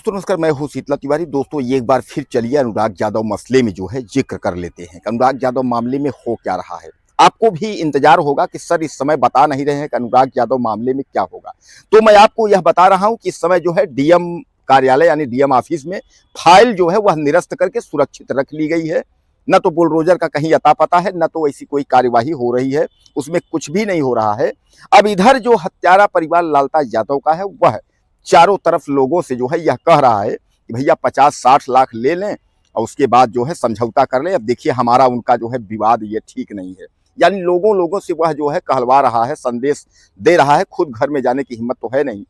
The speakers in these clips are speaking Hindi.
दोस्तों नमस्कार, मैं हूं शीतला तिवारी। दोस्तों एक बार फिर चलिए अनुराग यादव मसले में जो है जिक्र कर लेते हैं कि अनुराग यादव मामले में हो क्या रहा है। आपको भी इंतजार होगा कि सर इस समय बता नहीं रहे हैं कि अनुराग यादव मामले में क्या होगा। तो मैं आपको यह बता रहा हूं कि इस समय जो है डीएम कार्यालय यानी डीएम ऑफिस में फाइल जो है वह निरस्त करके सुरक्षित रख ली गई है। न तो बुलडोजर का कहीं अता पता है, न तो ऐसी कोई कार्यवाही हो रही है, उसमें कुछ भी नहीं हो रहा है। अब इधर जो हत्यारा परिवार लालता यादव का है वह चारों तरफ लोगों से जो है यह कह रहा है कि भैया 50-60 लाख ले लें और उसके बाद जो है समझौता कर लें। अब देखिए हमारा उनका जो है विवाद ये ठीक नहीं है, यानी लोगों से वह जो है कहलवा रहा है, संदेश दे रहा है। खुद घर में जाने की हिम्मत तो है नहीं।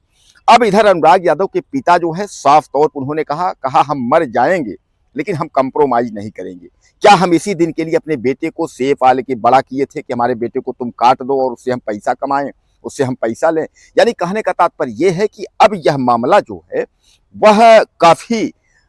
अब इधर अनुराग यादव के पिता जो है साफ तौर पर उन्होंने कहा हम मर जाएंगे लेकिन हम कंप्रोमाइज नहीं करेंगे। क्या हम इसी दिन के लिए अपने बेटे को सेफ वाले के बड़ा किए थे कि हमारे बेटे को तुम काट दो और उससे हम पैसा कमाएं, उससे हम पैसा लें। यानी कहने का तात्पर्य यह है कि अब यह मामला जो है वह काफी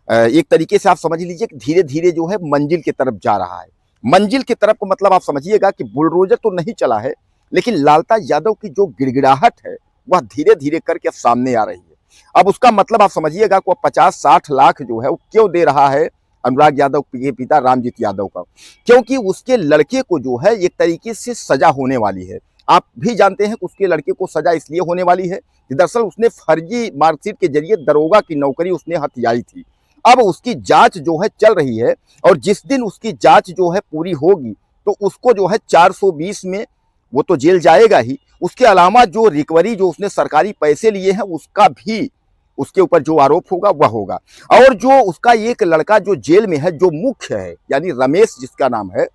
एक तरीके से आप समझ लीजिए कि धीरे धीरे जो है मंजिल की तरफ जा रहा है। मंजिल की तरफ को मतलब आप समझिएगा कि बुलडोजर तो नहीं चला है, लेकिन लालता यादव की जो गिड़गिड़ाहट है वह धीरे धीरे करके सामने आ रही है। अब उसका मतलब आप समझिएगा कि वह 50-60 लाख जो है वो क्यों दे रहा है अनुराग यादव के पिता रामजीत यादव का, क्योंकि उसके लड़के को जो है एक तरीके से सजा होने वाली है। आप भी जानते हैं कि उसके लड़के को सजा इसलिए होने वाली है कि दरअसल उसने फर्जी मार्कशीट के जरिए दरोगा की नौकरी उसने हथियाई थी। अब उसकी जांच जो है चल रही है और जिस दिन उसकी जांच जो है पूरी होगी तो उसको जो है 420 में वो तो जेल जाएगा ही। उसके अलावा जो रिकवरी जो उसने सरकारी पैसे लिए हैं उसका भी उसके ऊपर जो आरोप होगा वह होगा। और जो उसका एक लड़का जो जेल में है, जो मुख्य है यानी रमेश जिसका नाम है,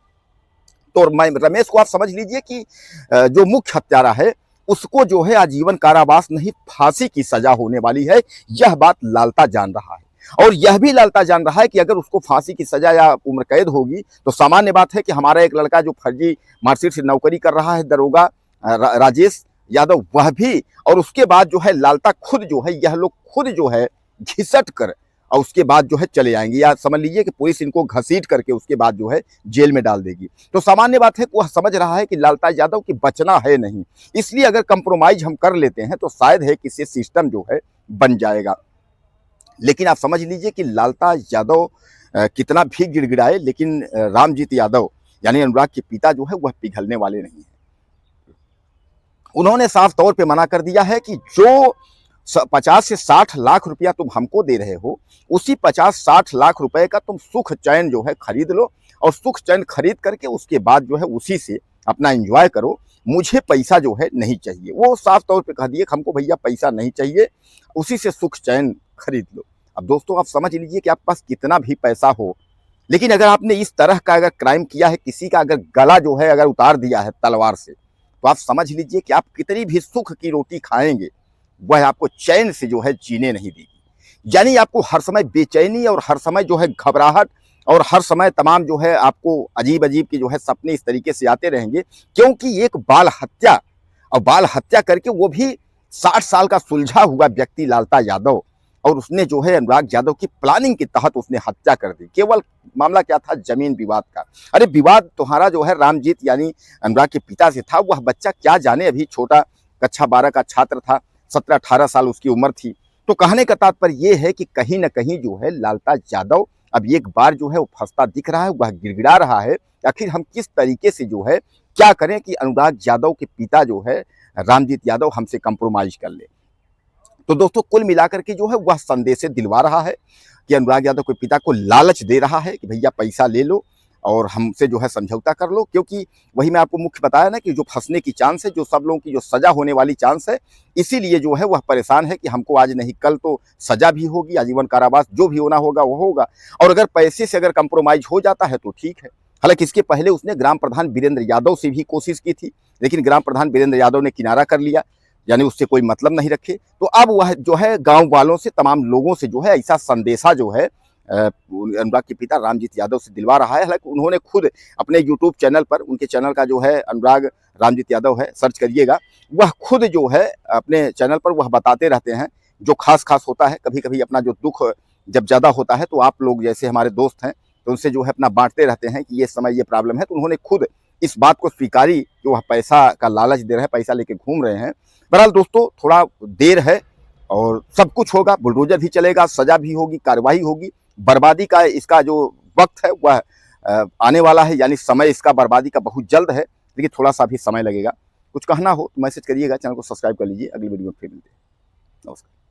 तो रमेश को आप समझ लीजिए कि जो मुख्य हत्यारा है उसको जो है आजीवन कारावास नहीं फांसी की सजा होने वाली है। यह बात लालता जान रहा है और यह भी लालता जान रहा है कि अगर उसको फांसी की सजा या उम्र कैद होगी तो सामान्य बात है कि हमारा एक लड़का जो फर्जी मार्कशीट से नौकरी कर रहा है दरोगा राजेश यादव वह भी, और उसके बाद जो है लालता खुद जो है यह लोग खुद जो है घिसट कर और उसके बाद जो है चले आएंगे, या समझ लीजिए कि पुलिस इनको घसीट करके उसके बाद जो है जेल में डाल देगी। तो सामान्य बात है कि वह समझ रहा है कि लालता यादव की बचना है नहीं, इसलिए अगर कंप्रोमाइज हम कर लेते हैं तो शायद है कि सिस्टम जो है बन जाएगा। लेकिन आप समझ लीजिए कि लालता यादव कितना भी गिड़गिड़ाए लेकिन रामजीत यादव यानी अनुराग के पिता जो है वह पिघलने वाले नहीं है। उन्होंने साफ तौर पे मना कर दिया है कि जो 50 से 60 लाख रुपया तुम हमको दे रहे हो उसी 50-60 लाख रुपए का तुम सुख चैन जो है खरीद लो और सुख चैन खरीद करके उसके बाद जो है उसी से अपना एंजॉय करो, मुझे पैसा जो है नहीं चाहिए। वो साफ तौर पे कह दिए कि हमको भैया पैसा नहीं चाहिए, उसी से सुख चैन खरीद लो। अब दोस्तों आप समझ लीजिए कि आपके पास कितना भी पैसा हो, लेकिन अगर आपने इस तरह का अगर क्राइम किया है, किसी का अगर गला जो है अगर उतार दिया है तलवार से, तो आप समझ लीजिए कि आप कितनी भी सुख की रोटी खाएंगे वह आपको चैन से जो है जीने नहीं देगी। यानी आपको हर समय बेचैनी और हर समय जो है घबराहट और हर समय तमाम जो है आपको अजीब अजीब के जो है सपने इस तरीके से आते रहेंगे, क्योंकि एक बाल हत्या और बाल हत्या करके वो भी 60 साल का सुलझा हुआ व्यक्ति लालता यादव, और उसने जो है अनुराग यादव की प्लानिंग के तहत उसने हत्या कर दी। केवल मामला क्या था, जमीन विवाद का। अरे विवाद तुम्हारा जो है रामजीत यानी अनुराग के पिता से था। वह बच्चा क्या जाने, अभी छोटा कक्षा 12 का छात्र था, 17-18 साल उसकी उम्र थी। तो कहने का तात्पर्य यह है कि कहीं ना कहीं जो है लालता यादव अब एक बार जो है वो फंसता दिख रहा है, वह गिड़गिड़ा रहा है आखिर हम किस तरीके से जो है क्या करें कि अनुराग यादव के पिता जो है रामजीत यादव हमसे कंप्रोमाइज कर ले। तो दोस्तों कुल मिलाकर के जो है वह संदेश दिलवा रहा है कि अनुराग यादव के पिता को लालच दे रहा है कि भैया पैसा ले लो और हमसे जो है समझौता कर लो, क्योंकि वही मैं आपको मुख्य बताया ना कि जो फंसने की चांस है, जो सब लोगों की जो सजा होने वाली चांस है, इसीलिए जो है वह परेशान है कि हमको आज नहीं कल तो सजा भी होगी, आजीवन कारावास जो भी होना होगा वो होगा। और अगर पैसे से अगर कंप्रोमाइज हो जाता है तो ठीक है। हालांकि इसके पहले उसने ग्राम प्रधान वीरेंद्र यादव से भी कोशिश की थी, लेकिन ग्राम प्रधान वीरेंद्र यादव ने किनारा कर लिया, यानी उससे कोई मतलब नहीं रखे। तो अब वह जो है गांव वालों से, तमाम लोगों से जो है ऐसा संदेशा जो है अनुराग के पिता रामजीत यादव से दिलवा रहा है। हालांकि उन्होंने खुद अपने यूट्यूब चैनल पर, उनके चैनल का जो है अनुराग रामजीत यादव है, सर्च करिएगा, वह खुद जो है अपने चैनल पर वह बताते रहते हैं जो खास होता है। कभी कभी अपना जो दुख जब ज़्यादा होता है तो आप लोग जैसे हमारे दोस्त हैं तो उनसे जो है अपना बांटते रहते हैं कि ये समय ये प्रॉब्लम है। तो उन्होंने खुद इस बात को स्वीकारी कि वह पैसा का लालच दे रहे हैं, पैसा लेके घूम रहे हैं। बहरहाल दोस्तों थोड़ा देर है और सब कुछ होगा, बुलडोजर भी चलेगा, सजा भी होगी, कार्रवाई होगी। बर्बादी का इसका जो वक्त है वह आने वाला है, यानी समय इसका बर्बादी का बहुत जल्द है, लेकिन थोड़ा सा भी समय लगेगा। कुछ कहना हो तो मैसेज करिएगा, चैनल को सब्सक्राइब कर लीजिए। अगली वीडियो में फिर मिलते हैं। नमस्कार।